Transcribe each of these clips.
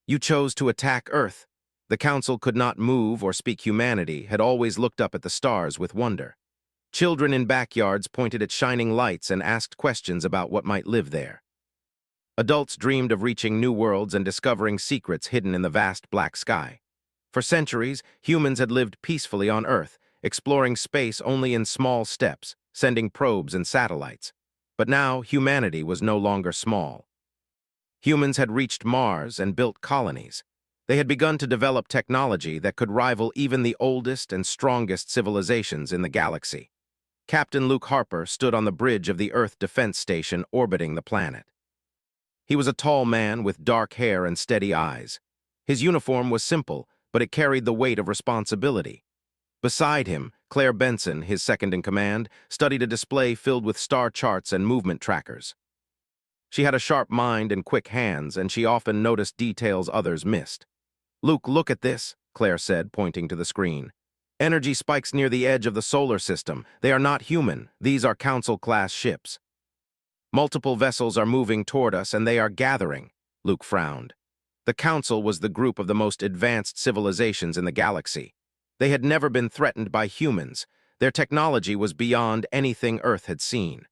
You chose to attack Earth. The Council could not move or speak. Humanity had always looked up at the stars with wonder. Children in backyards pointed at shining lights and asked questions about what might live there. Adults dreamed of reaching new worlds and discovering secrets hidden in the vast black sky. For centuries, humans had lived peacefully on Earth, exploring space only in small steps, sending probes and satellites. But now, humanity was no longer small. Humans had reached Mars and built colonies. They had begun to develop technology that could rival even the oldest and strongest civilizations in the galaxy. Captain Luke Harper stood on the bridge of the Earth Defense Station orbiting the planet. He was a tall man with dark hair and steady eyes. His uniform was simple, but it carried the weight of responsibility. Beside him, Claire Benson, his second-in-command, studied a display filled with star charts and movement trackers. She had a sharp mind and quick hands, and she often noticed details others missed. "Luke, look at this," Claire said, pointing to the screen. "Energy spikes near the edge of the solar system. They are not human. These are Council-class ships. Multiple vessels are moving toward us, and they are gathering." Luke frowned. The Council was the group of the most advanced civilizations in the galaxy. They had never been threatened by humans. Their technology was beyond anything Earth had seen.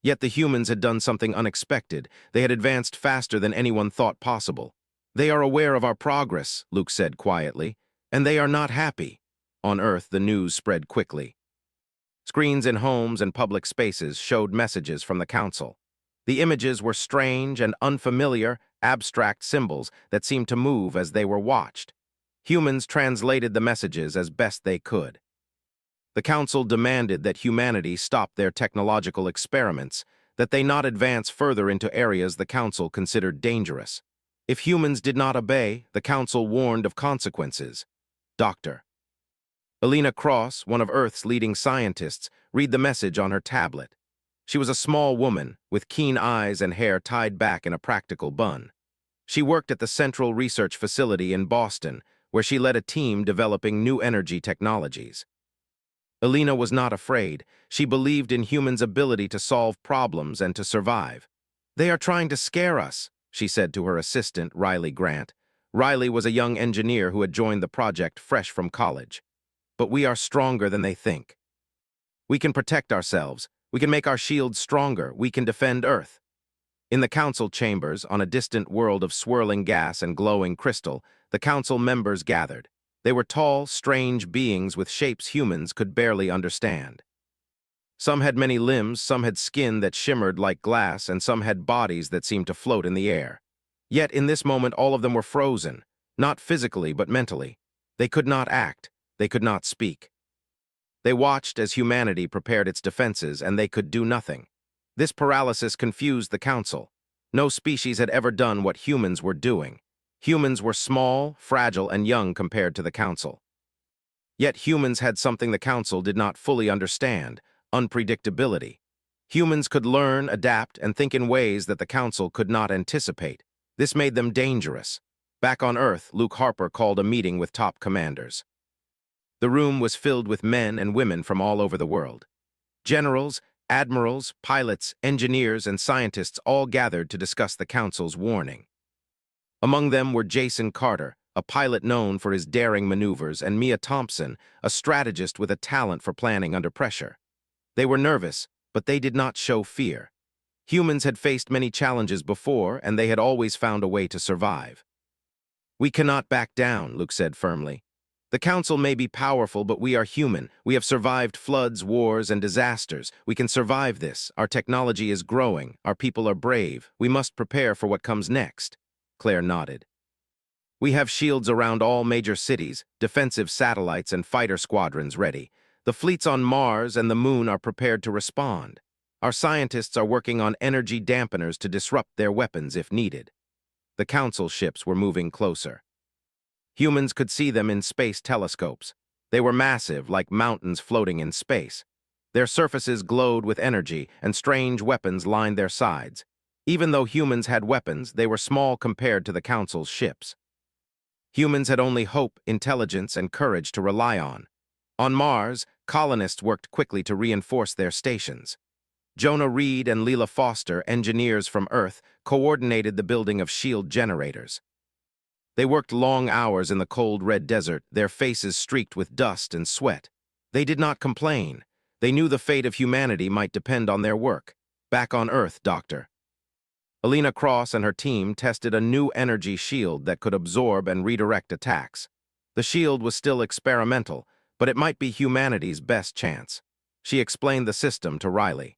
Yet the humans had done something unexpected. They had advanced faster than anyone thought possible. "They are aware of our progress," Luke said quietly, "and they are not happy." On Earth, the news spread quickly. Screens in homes and public spaces showed messages from the Council. The images were strange and unfamiliar, abstract symbols that seemed to move as they were watched. Humans translated the messages as best they could. The Council demanded that humanity stop their technological experiments, that they not advance further into areas the Council considered dangerous. If humans did not obey, the Council warned of consequences. Dr. Elena Cross, one of Earth's leading scientists, read the message on her tablet. She was a small woman, with keen eyes and hair tied back in a practical bun. She worked at the Central Research Facility in Boston, where she led a team developing new energy technologies. Elena was not afraid. She believed in humans' ability to solve problems and to survive. "They are trying to scare us," she said to her assistant, Riley Grant. Riley was a young engineer who had joined the project fresh from college. "But we are stronger than they think. We can protect ourselves. We can make our shields stronger. We can defend Earth." In the Council chambers, on a distant world of swirling gas and glowing crystal, the Council members gathered. They were tall, strange beings with shapes humans could barely understand. Some had many limbs, some had skin that shimmered like glass, and some had bodies that seemed to float in the air. Yet in this moment all of them were frozen, not physically but mentally. They could not act, they could not speak. They watched as humanity prepared its defenses, and they could do nothing. This paralysis confused the Council. No species had ever done what humans were doing. Humans were small, fragile, and young compared to the Council. Yet humans had something the Council did not fully understand: unpredictability. Humans could learn, adapt, and think in ways that the Council could not anticipate. This made them dangerous. Back on Earth, Luke Harper called a meeting with top commanders. The room was filled with men and women from all over the world. Generals, admirals, pilots, engineers, and scientists all gathered to discuss the Council's warning. Among them were Jason Carter, a pilot known for his daring maneuvers, and Mia Thompson, a strategist with a talent for planning under pressure. They were nervous, but they did not show fear. Humans had faced many challenges before, and they had always found a way to survive. "We cannot back down," Luke said firmly. "The Council may be powerful, but we are human. We have survived floods, wars, and disasters. We can survive this. Our technology is growing. Our people are brave. We must prepare for what comes next." Claire nodded. "We have shields around all major cities, defensive satellites and fighter squadrons ready. The fleets on Mars and the Moon are prepared to respond. Our scientists are working on energy dampeners to disrupt their weapons if needed." The Council ships were moving closer. Humans could see them in space telescopes. They were massive, like mountains floating in space. Their surfaces glowed with energy, and strange weapons lined their sides. Even though humans had weapons, they were small compared to the Council's ships. Humans had only hope, intelligence, and courage to rely on. On Mars, colonists worked quickly to reinforce their stations. Jonah Reed and Leela Foster, engineers from Earth, coordinated the building of shield generators. They worked long hours in the cold red desert, their faces streaked with dust and sweat. They did not complain. They knew the fate of humanity might depend on their work. Back on Earth, Doctor. Alina Cross and her team tested a new energy shield that could absorb and redirect attacks. The shield was still experimental, but it might be humanity's best chance. She explained the system to Riley.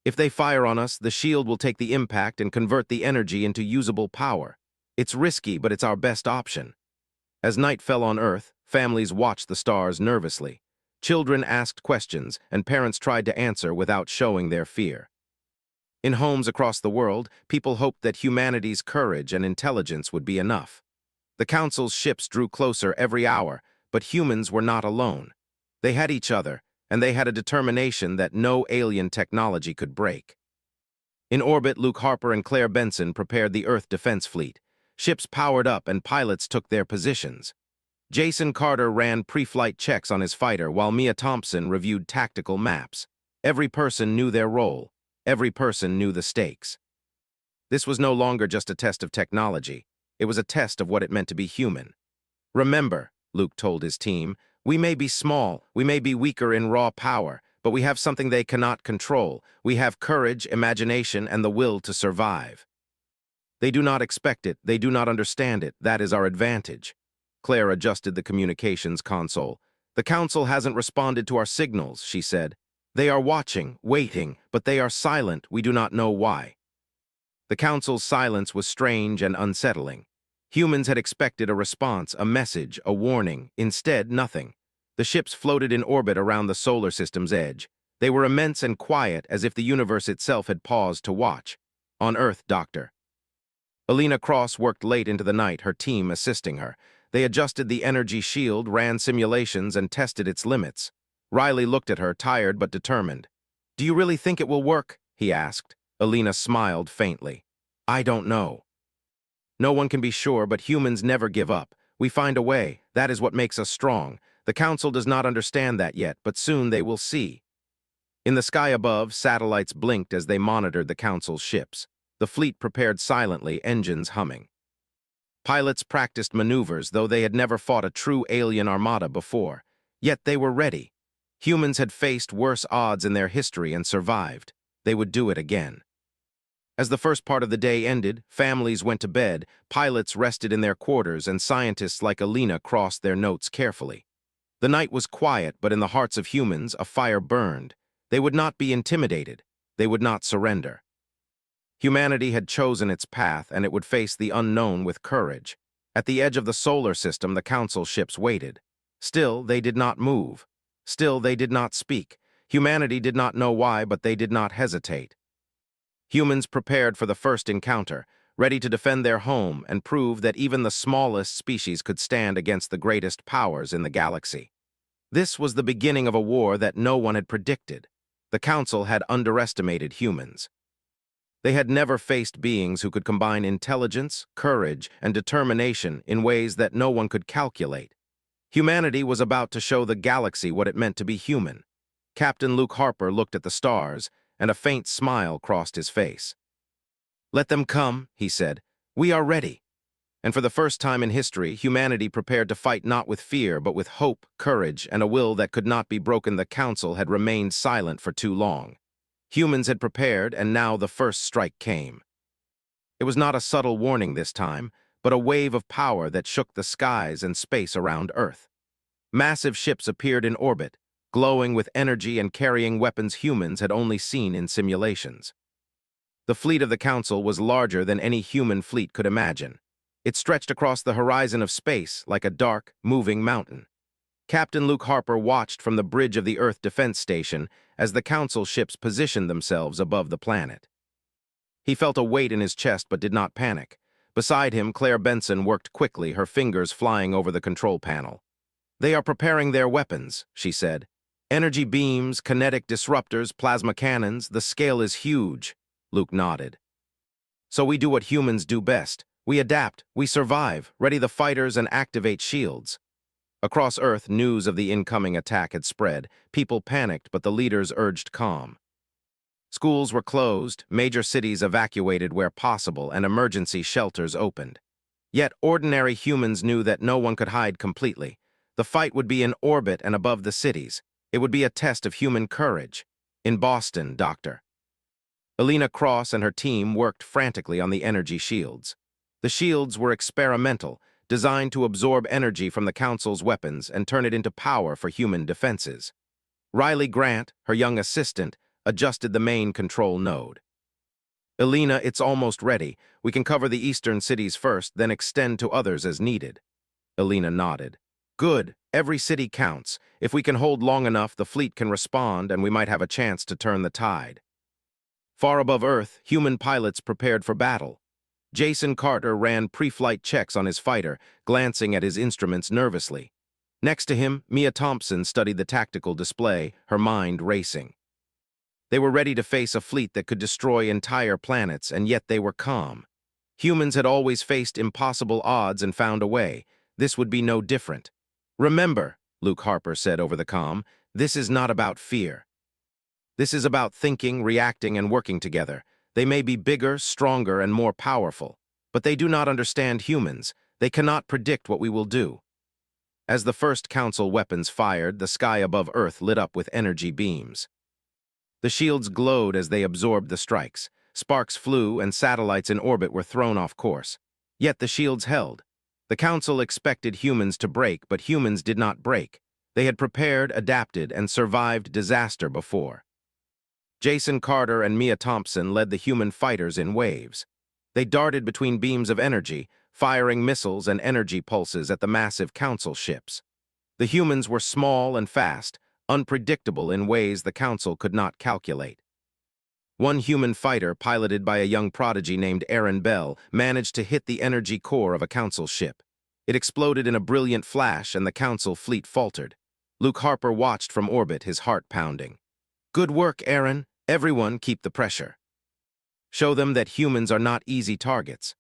If they fire on us, the shield will take the impact and convert the energy into usable power. It's risky, but it's our best option. As night fell on Earth, families watched the stars nervously. Children asked questions, and parents tried to answer without showing their fear. In homes across the world, people hoped that humanity's courage and intelligence would be enough. The Council's ships drew closer every hour, but humans were not alone. They had each other, and they had a determination that no alien technology could break. In orbit, Luke Harper and Claire Benson prepared the Earth Defense Fleet. Ships powered up and pilots took their positions. Jason Carter ran pre-flight checks on his fighter while Mia Thompson reviewed tactical maps. Every person knew their role. Every person knew the stakes. This was no longer just a test of technology. It was a test of what it meant to be human. Remember, Luke told his team, we may be small, we may be weaker in raw power, but we have something they cannot control. We have courage, imagination, and the will to survive. They do not expect it, they do not understand it, that is our advantage. Claire adjusted the communications console. The Council hasn't responded to our signals, she said. They are watching, waiting, but they are silent, we do not know why. The Council's silence was strange and unsettling. Humans had expected a response, a message, a warning. Instead, nothing. The ships floated in orbit around the solar system's edge. They were immense and quiet, as if the universe itself had paused to watch. On Earth, Doctor. Alina Cross worked late into the night, her team assisting her. They adjusted the energy shield, ran simulations, and tested its limits. Riley looked at her, tired but determined. Do you really think it will work? He asked. Alina smiled faintly. I don't know. No one can be sure, but humans never give up. We find a way. That is what makes us strong. The Council does not understand that yet, but soon they will see. In the sky above, satellites blinked as they monitored the Council's ships. The fleet prepared silently, engines humming. Pilots practiced maneuvers, though they had never fought a true alien armada before. Yet they were ready. Humans had faced worse odds in their history and survived. They would do it again. As the first part of the day ended, families went to bed, pilots rested in their quarters, and scientists like Alina crossed their notes carefully. The night was quiet, but in the hearts of humans, a fire burned. They would not be intimidated. They would not surrender. Humanity had chosen its path, and it would face the unknown with courage. At the edge of the solar system, the Council ships waited. Still, they did not move. Still, they did not speak. Humanity did not know why, but they did not hesitate. Humans prepared for the first encounter, ready to defend their home and prove that even the smallest species could stand against the greatest powers in the galaxy. This was the beginning of a war that no one had predicted. The Council had underestimated humans. They had never faced beings who could combine intelligence, courage, and determination in ways that no one could calculate. Humanity was about to show the galaxy what it meant to be human. Captain Luke Harper looked at the stars, and a faint smile crossed his face. Let them come, he said. We are ready. And for the first time in history, humanity prepared to fight not with fear, but with hope, courage, and a will that could not be broken. The Council had remained silent for too long. Humans had prepared, and now the first strike came. It was not a subtle warning this time, but a wave of power that shook the skies and space around Earth. Massive ships appeared in orbit, glowing with energy and carrying weapons humans had only seen in simulations. The fleet of the Council was larger than any human fleet could imagine. It stretched across the horizon of space like a dark, moving mountain. Captain Luke Harper watched from the bridge of the Earth Defense Station as the Council ships positioned themselves above the planet. He felt a weight in his chest but did not panic. Beside him, Claire Benson worked quickly, her fingers flying over the control panel. They are preparing their weapons, she said. Energy beams, kinetic disruptors, plasma cannons, the scale is huge. Luke nodded. So we do what humans do best. We adapt, we survive, ready the fighters and activate shields. Across Earth, news of the incoming attack had spread. People panicked, but the leaders urged calm. Schools were closed, major cities evacuated where possible, and emergency shelters opened. Yet ordinary humans knew that no one could hide completely. The fight would be in orbit and above the cities. It would be a test of human courage. In Boston, Dr. Elena Cross and her team worked frantically on the energy shields. The shields were experimental, designed to absorb energy from the Council's weapons and turn it into power for human defenses. Riley Grant, her young assistant, adjusted the main control node. Elena, it's almost ready. We can cover the eastern cities first, then extend to others as needed. Elena nodded. Good. Every city counts. If we can hold long enough, the fleet can respond and we might have a chance to turn the tide. Far above Earth, human pilots prepared for battle. Jason Carter ran pre-flight checks on his fighter, glancing at his instruments nervously. Next to him, Mia Thompson studied the tactical display, her mind racing. They were ready to face a fleet that could destroy entire planets, and yet they were calm. Humans had always faced impossible odds and found a way. This would be no different. Remember, Luke Harper said over the comm, this is not about fear. This is about thinking, reacting, and working together. They may be bigger, stronger, and more powerful, but they do not understand humans. They cannot predict what we will do. As the first Council weapons fired, the sky above Earth lit up with energy beams. The shields glowed as they absorbed the strikes. Sparks flew, and satellites in orbit were thrown off course. Yet the shields held. The Council expected humans to break, but humans did not break. They had prepared, adapted, and survived disaster before. Jason Carter and Mia Thompson led the human fighters in waves. They darted between beams of energy, firing missiles and energy pulses at the massive Council ships. The humans were small and fast, unpredictable in ways the Council could not calculate. One human fighter, piloted by a young prodigy named Aaron Bell, managed to hit the energy core of a Council ship. It exploded in a brilliant flash, and the Council fleet faltered. Luke Harper watched from orbit, his heart pounding. Good work, Aaron. Everyone keep the pressure. Show them that humans are not easy targets.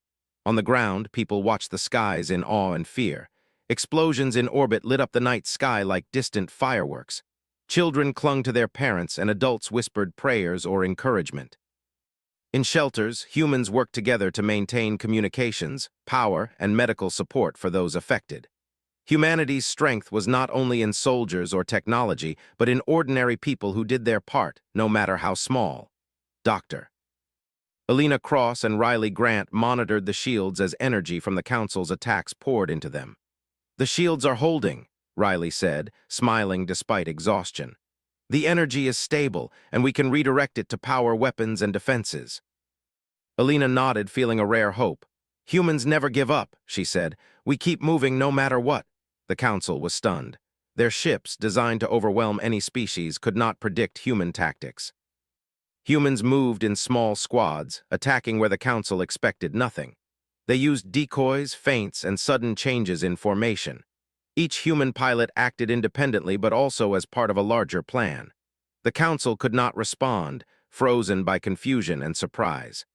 On the ground, people watched the skies in awe and fear. Explosions in orbit lit up the night sky like distant fireworks. Children clung to their parents, and adults whispered prayers or encouragement. In shelters, humans worked together to maintain communications, power, and medical support for those affected. Humanity's strength was not only in soldiers or technology, but in ordinary people who did their part, no matter how small. Dr. Elena Cross and Riley Grant monitored the shields as energy from the Council's attacks poured into them. The shields are holding, Riley said, smiling despite exhaustion. The energy is stable, and we can redirect it to power weapons and defenses. Elena nodded, feeling a rare hope. Humans never give up, she said. We keep moving no matter what. The Council was stunned. Their ships, designed to overwhelm any species, could not predict human tactics. Humans moved in small squads, attacking where the Council expected nothing. They used decoys, feints, and sudden changes in formation. Each human pilot acted independently but also as part of a larger plan. The Council could not respond, frozen by confusion and surprise.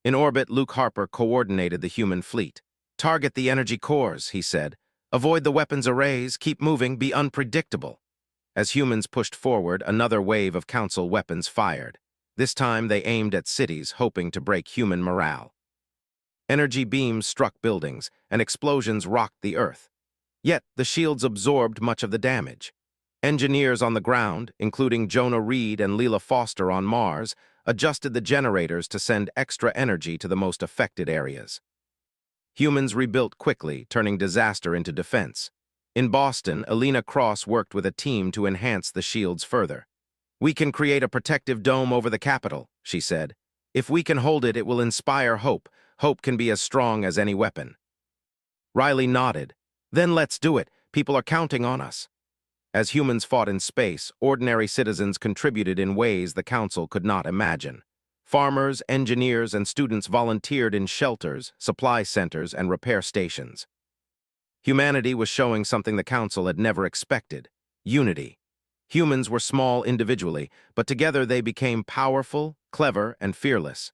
In orbit, Luke Harper coordinated the human fleet. Target the energy cores, he said. Avoid the weapons arrays, keep moving, be unpredictable. As humans pushed forward, another wave of Council weapons fired. This time they aimed at cities, hoping to break human morale. Energy beams struck buildings, and explosions rocked the Earth. Yet the shields absorbed much of the damage. Engineers on the ground, including Jonah Reed and Leela Foster on Mars, adjusted the generators to send extra energy to the most affected areas. Humans rebuilt quickly, turning disaster into defense. In Boston, Elena Cross worked with a team to enhance the shields further. We can create a protective dome over the Capitol, she said. If we can hold it, it will inspire hope. Hope can be as strong as any weapon. Riley nodded. Then let's do it. People are counting on us. As humans fought in space, ordinary citizens contributed in ways the Council could not imagine. Farmers, engineers, and students volunteered in shelters, supply centers, and repair stations. Humanity was showing something the Council had never expected: unity. Humans were small individually, but together they became powerful, clever, and fearless.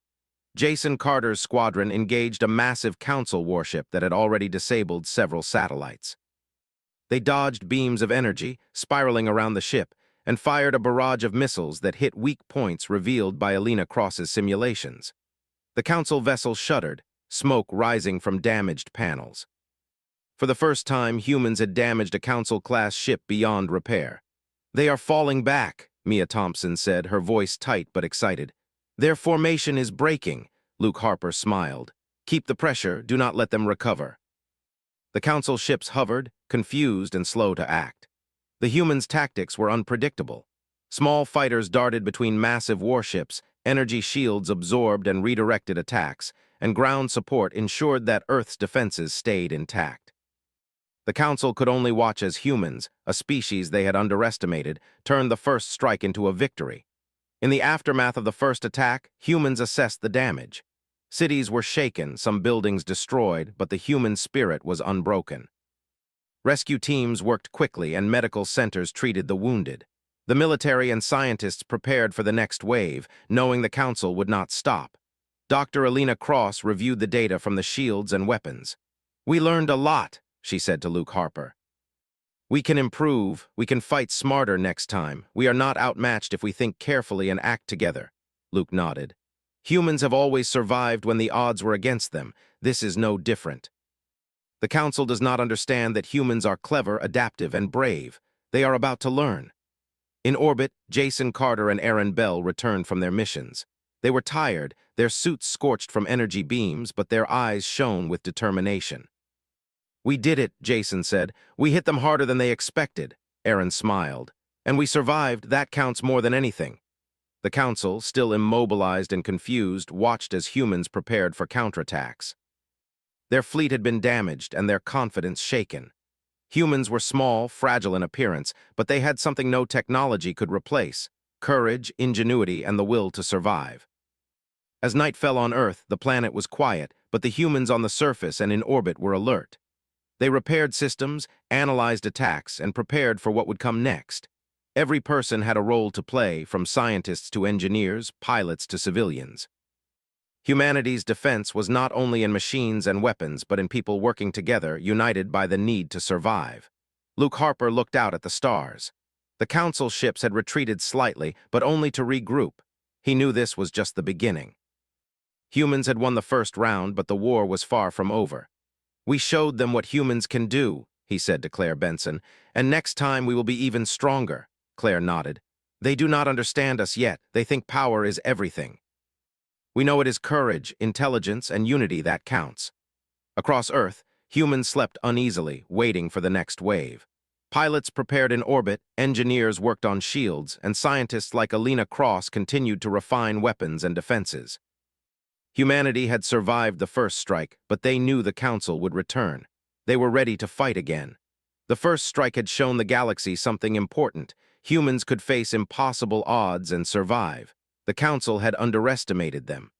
Jason Carter's squadron engaged a massive Council warship that had already disabled several satellites. They dodged beams of energy, spiraling around the ship, and fired a barrage of missiles that hit weak points revealed by Elena Cross's simulations. The Council vessel shuddered. smoke rising from damaged panels. For the first time, humans had damaged a Council-class ship beyond repair. "They are falling back," Mia Thompson said, her voice tight but excited. "Their formation is breaking," Luke Harper smiled. "Keep the pressure, do not let them recover." The Council ships hovered, confused and slow to act. The humans' tactics were unpredictable. Small fighters darted between massive warships, energy shields absorbed and redirected attacks, and ground support ensured that Earth's defenses stayed intact. The Council could only watch as humans, a species they had underestimated, turned the first strike into a victory. In the aftermath of the first attack, humans assessed the damage. Cities were shaken, some buildings destroyed, but the human spirit was unbroken. Rescue teams worked quickly and medical centers treated the wounded. The military and scientists prepared for the next wave, knowing the Council would not stop. Dr. Alina Cross reviewed the data from the shields and weapons. "We learned a lot," she said to Luke Harper. "We can improve, we can fight smarter next time. We are not outmatched if we think carefully and act together." Luke nodded. "Humans have always survived when the odds were against them. This is no different." The Council does not understand that humans are clever, adaptive, and brave. They are about to learn. In orbit, Jason Carter and Aaron Bell returned from their missions. They were tired, their suits scorched from energy beams, but their eyes shone with determination. "We did it," Jason said. "We hit them harder than they expected." Aaron smiled. "And we survived, that counts more than anything." The Council, still immobilized and confused, watched as humans prepared for counterattacks. Their fleet had been damaged and their confidence shaken. Humans were small, fragile in appearance, but they had something no technology could replace: courage, ingenuity, and the will to survive. As night fell on Earth, the planet was quiet, but the humans on the surface and in orbit were alert. They repaired systems, analyzed attacks, and prepared for what would come next. Every person had a role to play, from scientists to engineers, pilots to civilians. Humanity's defense was not only in machines and weapons, but in people working together, united by the need to survive. Luke Harper looked out at the stars. The Council ships had retreated slightly, but only to regroup. He knew this was just the beginning. Humans had won the first round, but the war was far from over. "We showed them what humans can do," he said to Claire Benson, "and next time we will be even stronger." Claire nodded. "They do not understand us yet. They think power is everything. We know it is courage, intelligence, and unity that counts." Across Earth, humans slept uneasily, waiting for the next wave. Pilots prepared in orbit, engineers worked on shields, and scientists like Alina Cross continued to refine weapons and defenses. Humanity had survived the first strike, but they knew the Council would return. They were ready to fight again. The first strike had shown the galaxy something important. Humans could face impossible odds and survive. The Council had underestimated them.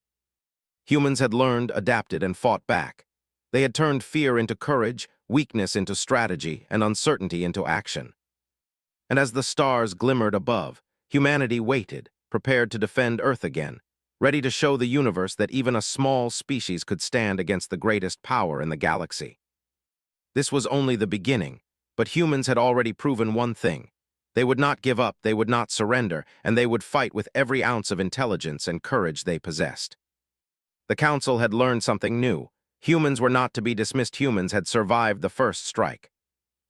Humans had learned, adapted, and fought back. They had turned fear into courage, weakness into strategy, and uncertainty into action. And as the stars glimmered above, humanity waited, prepared to defend Earth again, ready to show the universe that even a small species could stand against the greatest power in the galaxy. This was only the beginning, but humans had already proven one thing. They would not give up, they would not surrender, and they would fight with every ounce of intelligence and courage they possessed. The Council had learned something new. Humans were not to be dismissed. Humans had survived the first strike.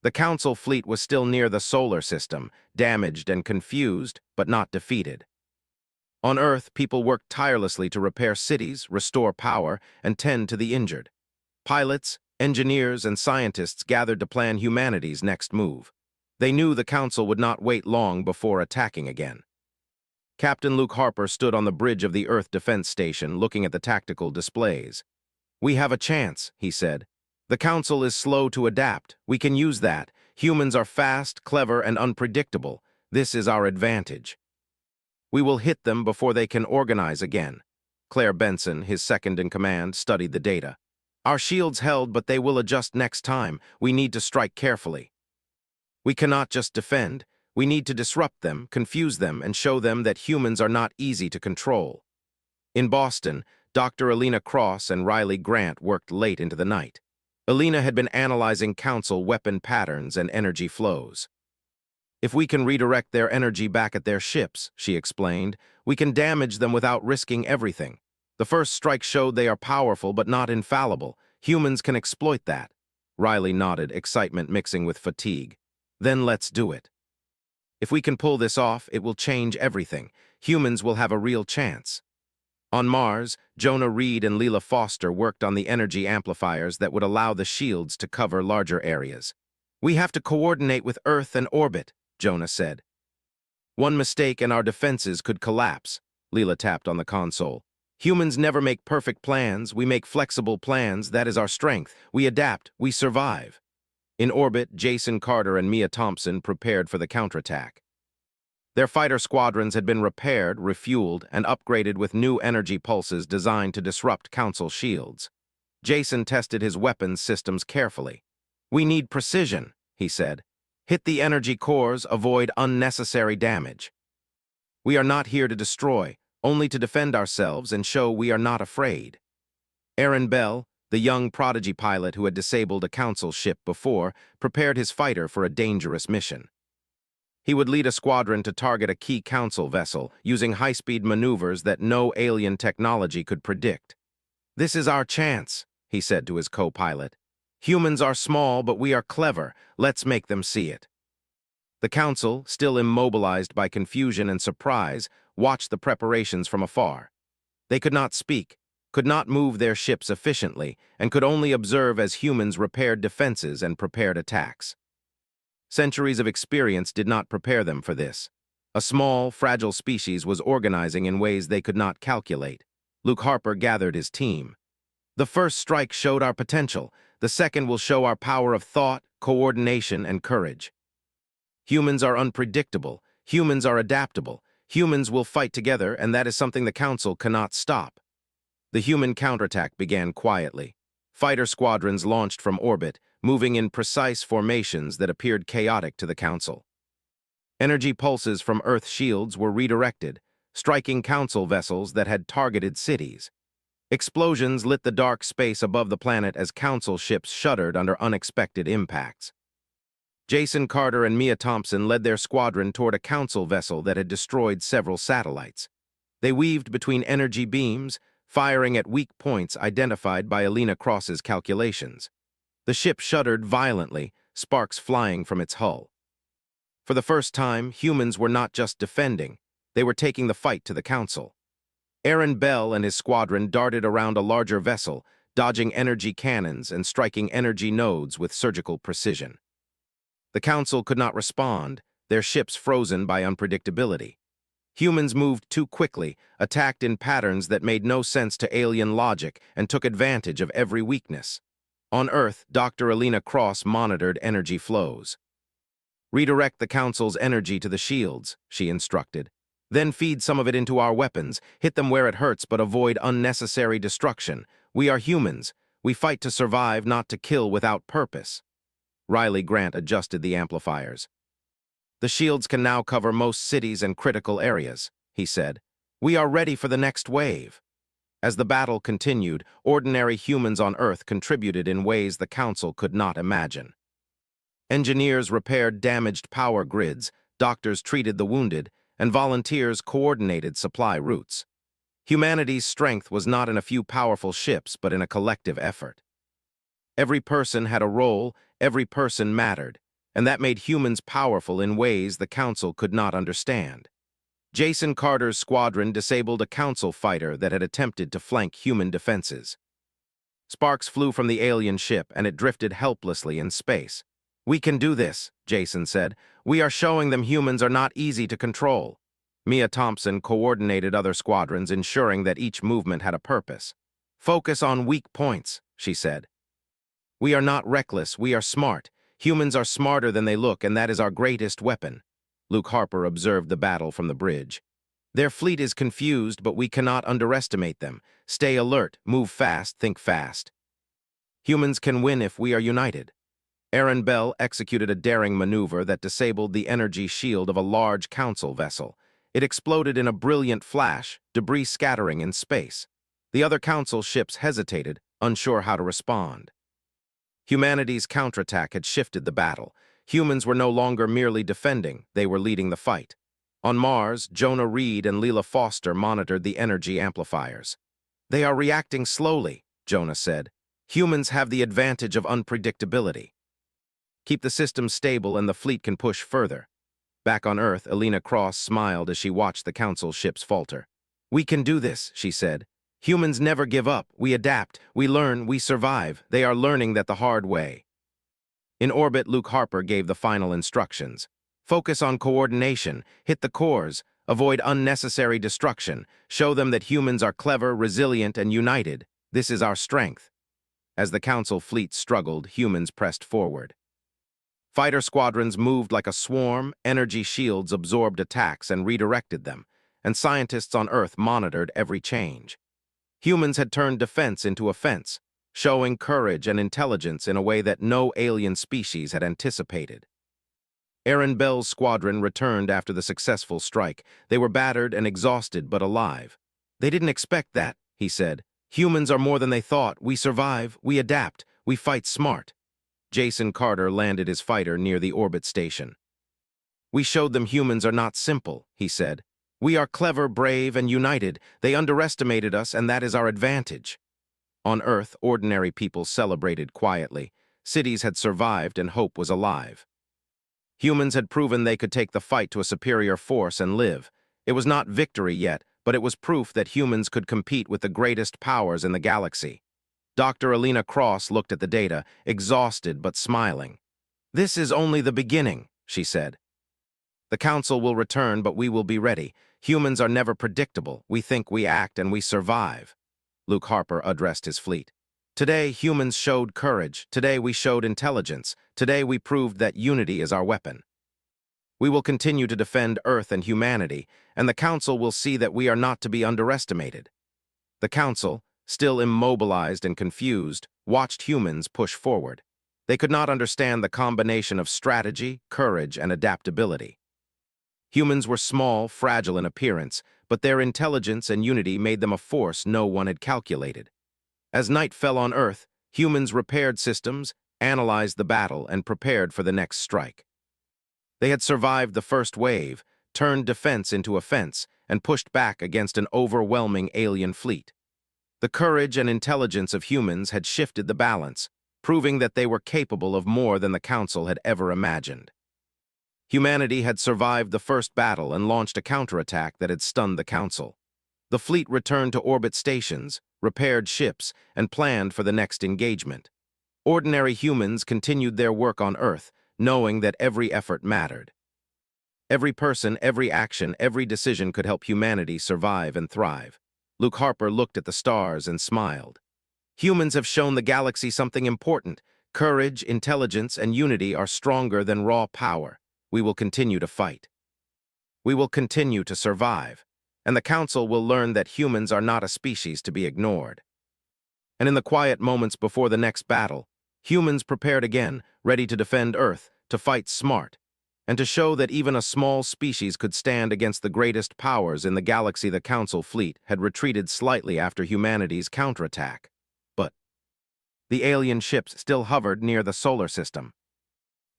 The Council fleet was still near the solar system, damaged and confused, but not defeated. On Earth, people worked tirelessly to repair cities, restore power, and tend to the injured. Pilots, engineers, and scientists gathered to plan humanity's next move. They knew the Council would not wait long before attacking again. Captain Luke Harper stood on the bridge of the Earth Defense Station, looking at the tactical displays. "We have a chance," he said. "The Council is slow to adapt. We can use that. Humans are fast, clever, and unpredictable. This is our advantage. We will hit them before they can organize again." Claire Benson, his second-in-command, studied the data. "Our shields held, but they will adjust next time. We need to strike carefully. We cannot just defend. We need to disrupt them, confuse them, and show them that humans are not easy to control." In Boston, Dr. Alina Cross and Riley Grant worked late into the night. Alina had been analyzing Council weapon patterns and energy flows. "If we can redirect their energy back at their ships," she explained, "we can damage them without risking everything." The first strike showed they are powerful but not infallible. Humans can exploit that. Riley nodded, excitement mixing with fatigue. Then let's do it. If we can pull this off, it will change everything. Humans will have a real chance. On Mars, Jonah Reed and Leela Foster worked on the energy amplifiers that would allow the shields to cover larger areas. We have to coordinate with Earth and orbit, Jonah said. One mistake and our defenses could collapse, Leela tapped on the console. Humans never make perfect plans, we make flexible plans, that is our strength. We adapt, we survive. In orbit, Jason Carter and Mia Thompson prepared for the counterattack. Their fighter squadrons had been repaired, refueled, and upgraded with new energy pulses designed to disrupt Council shields. Jason tested his weapons systems carefully. We need precision, he said. Hit the energy cores, avoid unnecessary damage. We are not here to destroy, only to defend ourselves and show we are not afraid. Aaron Bell, the young prodigy pilot who had disabled a Council ship before, prepared his fighter for a dangerous mission. He would lead a squadron to target a key Council vessel, using high-speed maneuvers that no alien technology could predict. This is our chance, he said to his co-pilot. Humans are small, but we are clever. Let's make them see it. The Council, still immobilized by confusion and surprise, watched the preparations from afar. They could not speak, could not move their ships efficiently, and could only observe as humans repaired defenses and prepared attacks. Centuries of experience did not prepare them for this. A small, fragile species was organizing in ways they could not calculate. Luke Harper gathered his team. The first strike showed our potential. The second will show our power of thought, coordination, and courage. Humans are unpredictable. Humans are adaptable. Humans will fight together, and that is something the Council cannot stop. The human counterattack began quietly. Fighter squadrons launched from orbit, moving in precise formations that appeared chaotic to the Council. Energy pulses from Earth shields were redirected, striking Council vessels that had targeted cities. Explosions lit the dark space above the planet as Council ships shuddered under unexpected impacts. Jason Carter and Mia Thompson led their squadron toward a Council vessel that had destroyed several satellites. They weaved between energy beams, firing at weak points identified by Alina Cross's calculations. The ship shuddered violently, sparks flying from its hull. For the first time, humans were not just defending, they were taking the fight to the Council. Aaron Bell and his squadron darted around a larger vessel, dodging energy cannons and striking energy nodes with surgical precision. The Council could not respond, their ships frozen by unpredictability. Humans moved too quickly, attacked in patterns that made no sense to alien logic, and took advantage of every weakness. On Earth, Dr. Alina Cross monitored energy flows. Redirect the Council's energy to the shields, she instructed. Then feed some of it into our weapons, hit them where it hurts but avoid unnecessary destruction. We are humans. We fight to survive, not to kill without purpose. Riley Grant adjusted the amplifiers. The shields can now cover most cities and critical areas, he said. We are ready for the next wave. As the battle continued, ordinary humans on Earth contributed in ways the Council could not imagine. Engineers repaired damaged power grids, doctors treated the wounded, and volunteers coordinated supply routes. Humanity's strength was not in a few powerful ships, but in a collective effort. Every person had a role, every person mattered, and that made humans powerful in ways the Council could not understand. Jason Carter's squadron disabled a Council fighter that had attempted to flank human defenses. Sparks flew from the alien ship, and it drifted helplessly in space. We can do this, Jason said. We are showing them humans are not easy to control. Mia Thompson coordinated other squadrons, ensuring that each movement had a purpose. Focus on weak points, she said. We are not reckless, we are smart. Humans are smarter than they look, and that is our greatest weapon. Luke Harper observed the battle from the bridge. Their fleet is confused, but we cannot underestimate them. Stay alert, move fast, think fast. Humans can win if we are united. Aaron Bell executed a daring maneuver that disabled the energy shield of a large Council vessel. It exploded in a brilliant flash, debris scattering in space. The other Council ships hesitated, unsure how to respond. Humanity's counterattack had shifted the battle. Humans were no longer merely defending, they were leading the fight. On Mars, Jonah Reed and Leela Foster monitored the energy amplifiers. They are reacting slowly, Jonah said. Humans have the advantage of unpredictability. Keep the system stable and the fleet can push further. Back on Earth, Elena Cross smiled as she watched the Council ships falter. We can do this, she said. Humans never give up. We adapt. We learn. We survive. They are learning that the hard way. In orbit, Luke Harper gave the final instructions. Focus on coordination. Hit the cores. Avoid unnecessary destruction. Show them that humans are clever, resilient, and united. This is our strength. As the Council fleet struggled, humans pressed forward. Fighter squadrons moved like a swarm, energy shields absorbed attacks and redirected them, and scientists on Earth monitored every change. Humans had turned defense into offense, showing courage and intelligence in a way that no alien species had anticipated. Aaron Bell's squadron returned after the successful strike. They were battered and exhausted but alive. They didn't expect that, he said. Humans are more than they thought. We survive, we adapt, we fight smart. Jason Carter landed his fighter near the orbit station. We showed them humans are not simple, he said. We are clever, brave, and united. They underestimated us, and that is our advantage. On Earth, ordinary people celebrated quietly. Cities had survived and hope was alive. Humans had proven they could take the fight to a superior force and live. It was not victory yet, but it was proof that humans could compete with the greatest powers in the galaxy. Dr. Elena Cross looked at the data, exhausted but smiling. This is only the beginning, she said. The Council will return, but we will be ready. Humans are never predictable. We think, we act, and we survive. Luke Harper addressed his fleet. Today, humans showed courage. Today, we showed intelligence. Today, we proved that unity is our weapon. We will continue to defend Earth and humanity, and the Council will see that we are not to be underestimated. The Council, still immobilized and confused, watched humans push forward. They could not understand the combination of strategy, courage, and adaptability. Humans were small, fragile in appearance, but their intelligence and unity made them a force no one had calculated. As night fell on Earth, humans repaired systems, analyzed the battle, and prepared for the next strike. They had survived the first wave, turned defense into offense, and pushed back against an overwhelming alien fleet. The courage and intelligence of humans had shifted the balance, proving that they were capable of more than the Council had ever imagined. Humanity had survived the first battle and launched a counterattack that had stunned the Council. The fleet returned to orbit stations, repaired ships, and planned for the next engagement. Ordinary humans continued their work on Earth, knowing that every effort mattered. Every person, every action, every decision could help humanity survive and thrive. Luke Harper looked at the stars and smiled. Humans have shown the galaxy something important. Courage, intelligence, and unity are stronger than raw power. We will continue to fight. We will continue to survive. And the Council will learn that humans are not a species to be ignored. And in the quiet moments before the next battle, humans prepared again, ready to defend Earth, to fight smart, and to show that even a small species could stand against the greatest powers in the galaxy. The Council fleet had retreated slightly after humanity's counterattack. But the alien ships still hovered near the solar system.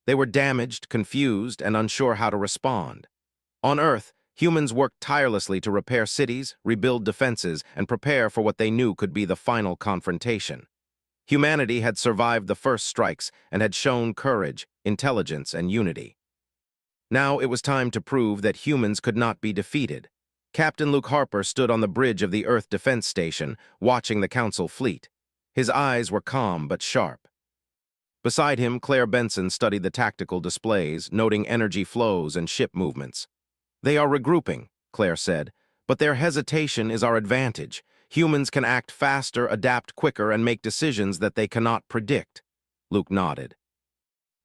They were damaged, confused, and unsure how to respond. On Earth, humans worked tirelessly to repair cities, rebuild defenses, and prepare for what they knew could be the final confrontation. Humanity had survived the first strikes and had shown courage, intelligence, and unity. Now it was time to prove that humans could not be defeated. Captain Luke Harper stood on the bridge of the Earth Defense Station, watching the Council fleet. His eyes were calm but sharp. Beside him, Claire Benson studied the tactical displays, noting energy flows and ship movements. They are regrouping, Claire said, but their hesitation is our advantage. Humans can act faster, adapt quicker, and make decisions that they cannot predict. Luke nodded.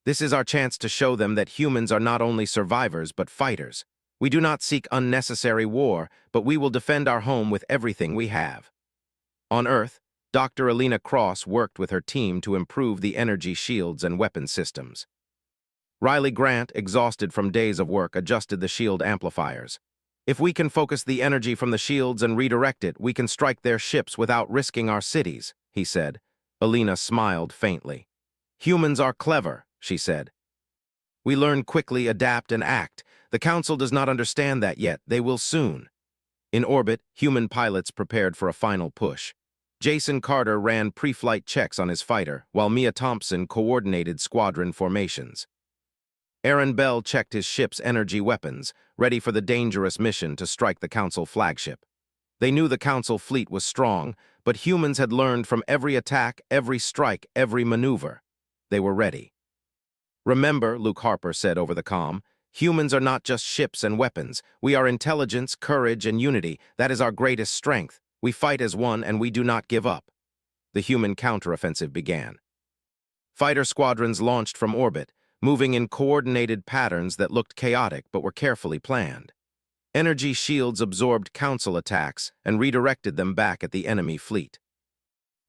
This is our chance to show them that humans are not only survivors but fighters. We do not seek unnecessary war, but we will defend our home with everything we have. On Earth, Dr. Elena Cross worked with her team to improve the energy shields and weapon systems. Riley Grant, exhausted from days of work, adjusted the shield amplifiers. If we can focus the energy from the shields and redirect it, we can strike their ships without risking our cities, he said. Elena smiled faintly. Humans are clever, she said. We learn quickly, adapt, and act. The Council does not understand that yet. They will soon. In orbit, human pilots prepared for a final push. Jason Carter ran pre-flight checks on his fighter, while Mia Thompson coordinated squadron formations. Aaron Bell checked his ship's energy weapons, ready for the dangerous mission to strike the Council flagship. They knew the Council fleet was strong, but humans had learned from every attack, every strike, every maneuver. They were ready. "Remember," Luke Harper said over the comm, "humans are not just ships and weapons. We are intelligence, courage, and unity. That is our greatest strength. We fight as one, and we do not give up." The human counteroffensive began. Fighter squadrons launched from orbit, moving in coordinated patterns that looked chaotic but were carefully planned. Energy shields absorbed Council attacks and redirected them back at the enemy fleet.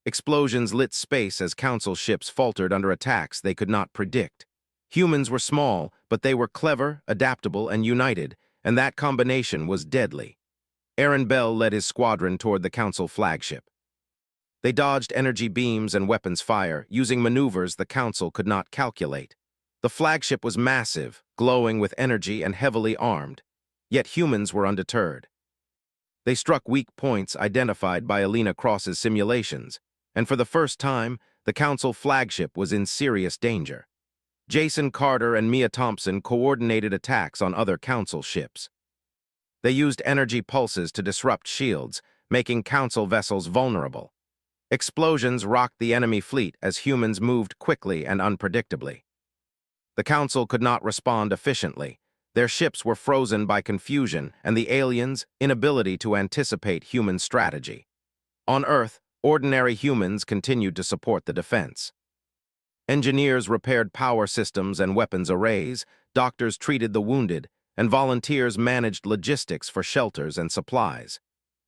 Explosions lit space as Council ships faltered under attacks they could not predict. Humans were small, but they were clever, adaptable, and united, and that combination was deadly. Aaron Bell led his squadron toward the Council flagship. They dodged energy beams and weapons fire, using maneuvers the Council could not calculate. The flagship was massive, glowing with energy and heavily armed. Yet humans were undeterred. They struck weak points identified by Alina Cross's simulations, and for the first time, the Council flagship was in serious danger. Jason Carter and Mia Thompson coordinated attacks on other Council ships. They used energy pulses to disrupt shields, making Council vessels vulnerable. Explosions rocked the enemy fleet as humans moved quickly and unpredictably. The Council could not respond efficiently. Their ships were frozen by confusion and the aliens' inability to anticipate human strategy. On Earth, ordinary humans continued to support the defense. Engineers repaired power systems and weapons arrays, doctors treated the wounded, and volunteers managed logistics for shelters and supplies.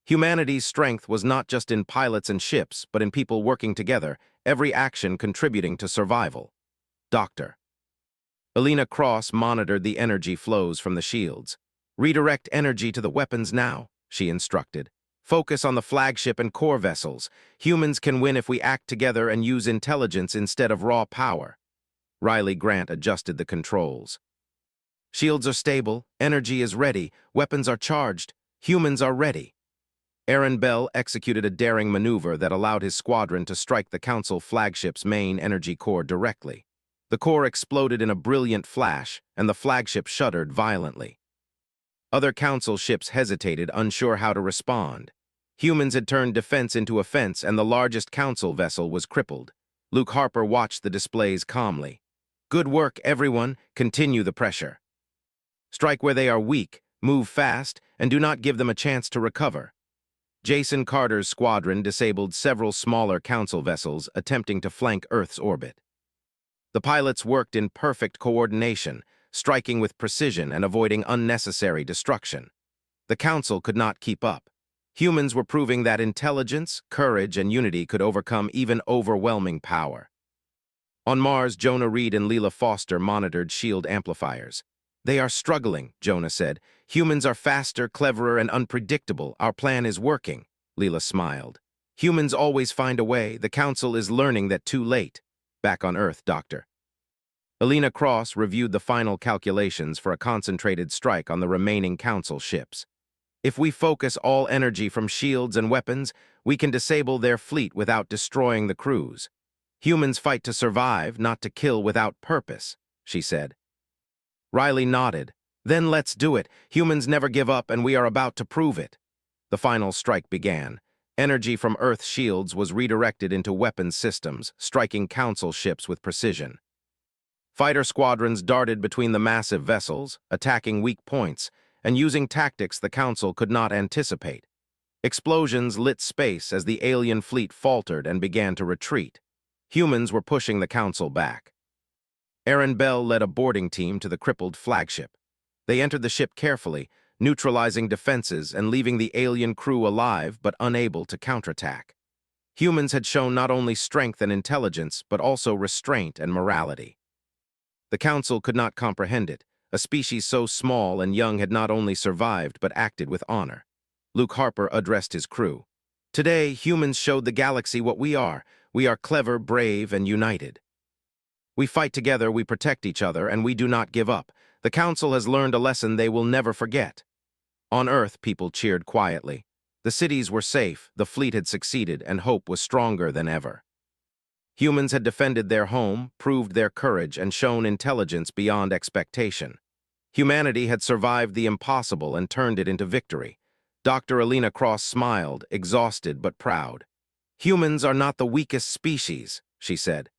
Humanity's strength was not just in pilots and ships, but in people working together, every action contributing to survival. Doctor. Alina Cross monitored the energy flows from the shields. "Redirect energy to the weapons now," she instructed. "Focus on the flagship and core vessels. Humans can win if we act together and use intelligence instead of raw power." Riley Grant adjusted the controls. "Shields are stable, energy is ready, weapons are charged, humans are ready." Aaron Bell executed a daring maneuver that allowed his squadron to strike the Council flagship's main energy core directly. The core exploded in a brilliant flash, and the flagship shuddered violently. Other Council ships hesitated, unsure how to respond. Humans had turned defense into offense, and the largest Council vessel was crippled. Luke Harper watched the displays calmly. "Good work, everyone. Continue the pressure. Strike where they are weak, move fast, and do not give them a chance to recover." Jason Carter's squadron disabled several smaller Council vessels attempting to flank Earth's orbit. The pilots worked in perfect coordination, striking with precision and avoiding unnecessary destruction. The Council could not keep up. Humans were proving that intelligence, courage, and unity could overcome even overwhelming power. On Mars, Jonah Reed and Leela Foster monitored shield amplifiers. "They are struggling," Jonah said. "Humans are faster, cleverer, and unpredictable. Our plan is working." Leela smiled. "Humans always find a way. The Council is learning that too late." "Back on Earth, Doctor." Alina Cross reviewed the final calculations for a concentrated strike on the remaining Council ships. "If we focus all energy from shields and weapons, we can disable their fleet without destroying the crews. Humans fight to survive, not to kill without purpose," she said. Riley nodded. "Then let's do it. Humans never give up, and we are about to prove it." The final strike began. Energy from Earth's shields was redirected into weapons systems, striking Council ships with precision. Fighter squadrons darted between the massive vessels, attacking weak points, and using tactics the Council could not anticipate. Explosions lit space as the alien fleet faltered and began to retreat. Humans were pushing the Council back. Aaron Bell led a boarding team to the crippled flagship. They entered the ship carefully, neutralizing defenses and leaving the alien crew alive but unable to counterattack. Humans had shown not only strength and intelligence, but also restraint and morality. The Council could not comprehend it. A species so small and young had not only survived, but acted with honor. Luke Harper addressed his crew. "Today, humans showed the galaxy what we are. We are clever, brave, and united. We fight together, we protect each other, and we do not give up. The Council has learned a lesson they will never forget." On Earth, people cheered quietly. The cities were safe, the fleet had succeeded, and hope was stronger than ever. Humans had defended their home, proved their courage, and shown intelligence beyond expectation. Humanity had survived the impossible and turned it into victory. Dr. Alina Cross smiled, exhausted but proud. "Humans are not the weakest species," she said.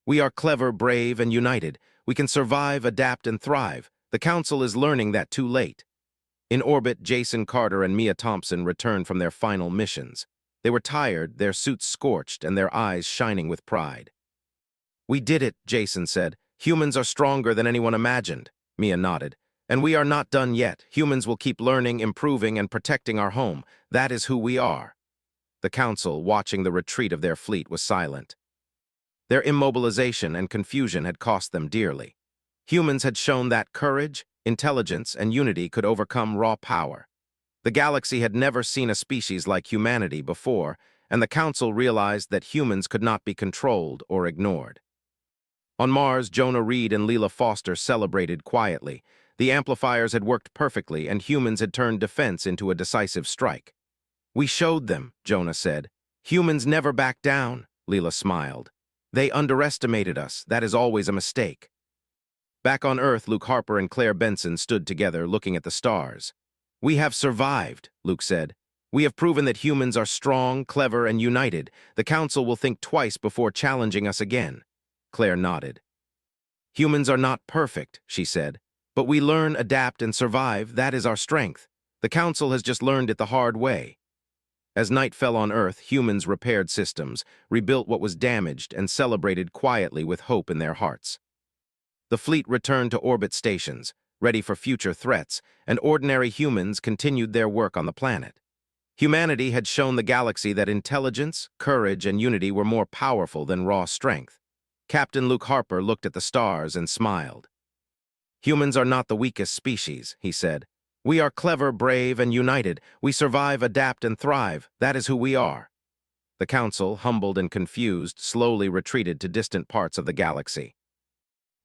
"We are clever, brave, and united. We can survive, adapt, and thrive. The Council is learning that too late." In orbit, Jason Carter and Mia Thompson returned from their final missions. They were tired, their suits scorched, and their eyes shining with pride. "We did it," Jason said. "Humans are stronger than anyone imagined." Mia nodded. "And we are not done yet. Humans will keep learning, improving, and protecting our home. That is who we are." The Council, watching the retreat of their fleet, was silent. Their immobilization and confusion had cost them dearly. Humans had shown that courage, intelligence, and unity could overcome raw power. The galaxy had never seen a species like humanity before, and the Council realized that humans could not be controlled or ignored. On Mars, Jonah Reed and Leela Foster celebrated quietly. The amplifiers had worked perfectly, and humans had turned defense into a decisive strike. "We showed them," Jonah said. "Humans never back down," Leela smiled. "They underestimated us. That is always a mistake." Back on Earth, Luke Harper and Claire Benson stood together, looking at the stars. "We have survived," Luke said. "We have proven that humans are strong, clever, and united. The Council will think twice before challenging us again." Claire nodded. "Humans are not perfect," she said. "But we learn, adapt, and survive. That is our strength. The Council has just learned it the hard way." As night fell on Earth, humans repaired systems, rebuilt what was damaged, and celebrated quietly with hope in their hearts. The fleet returned to orbit stations, ready for future threats, and ordinary humans continued their work on the planet. Humanity had shown the galaxy that intelligence, courage, and unity were more powerful than raw strength. Captain Luke Harper looked at the stars and smiled. "Humans are not the weakest species," he said. "We are clever, brave, and united. We survive, adapt, and thrive. That is who we are." The Council, humbled and confused, slowly retreated to distant parts of the galaxy.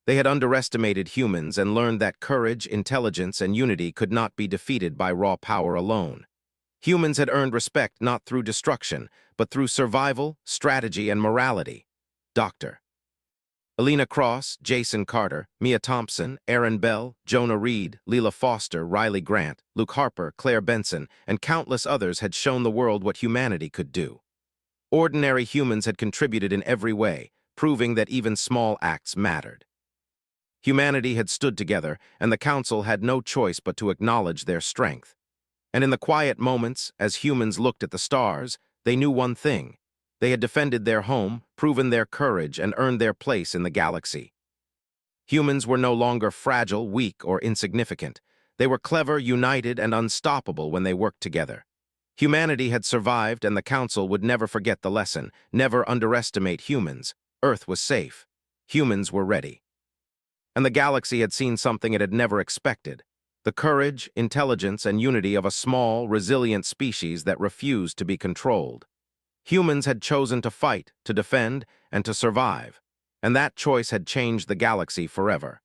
They had underestimated humans and learned that courage, intelligence, and unity could not be defeated by raw power alone. Humans had earned respect not through destruction, but through survival, strategy, and morality. Dr. Alina Cross, Jason Carter, Mia Thompson, Aaron Bell, Jonah Reed, Leela Foster, Riley Grant, Luke Harper, Claire Benson, and countless others had shown the world what humanity could do. Ordinary humans had contributed in every way, proving that even small acts mattered. Humanity had stood together, and the Council had no choice but to acknowledge their strength. And in the quiet moments, as humans looked at the stars, they knew one thing. They had defended their home, proven their courage, and earned their place in the galaxy. Humans were no longer fragile, weak, or insignificant. They were clever, united, and unstoppable when they worked together. Humanity had survived, and the Council would never forget the lesson. Never underestimate humans. Earth was safe. Humans were ready. And the galaxy had seen something it had never expected: the courage, intelligence, and unity of a small, resilient species that refused to be controlled. Humans had chosen to fight, to defend, and to survive, and that choice had changed the galaxy forever.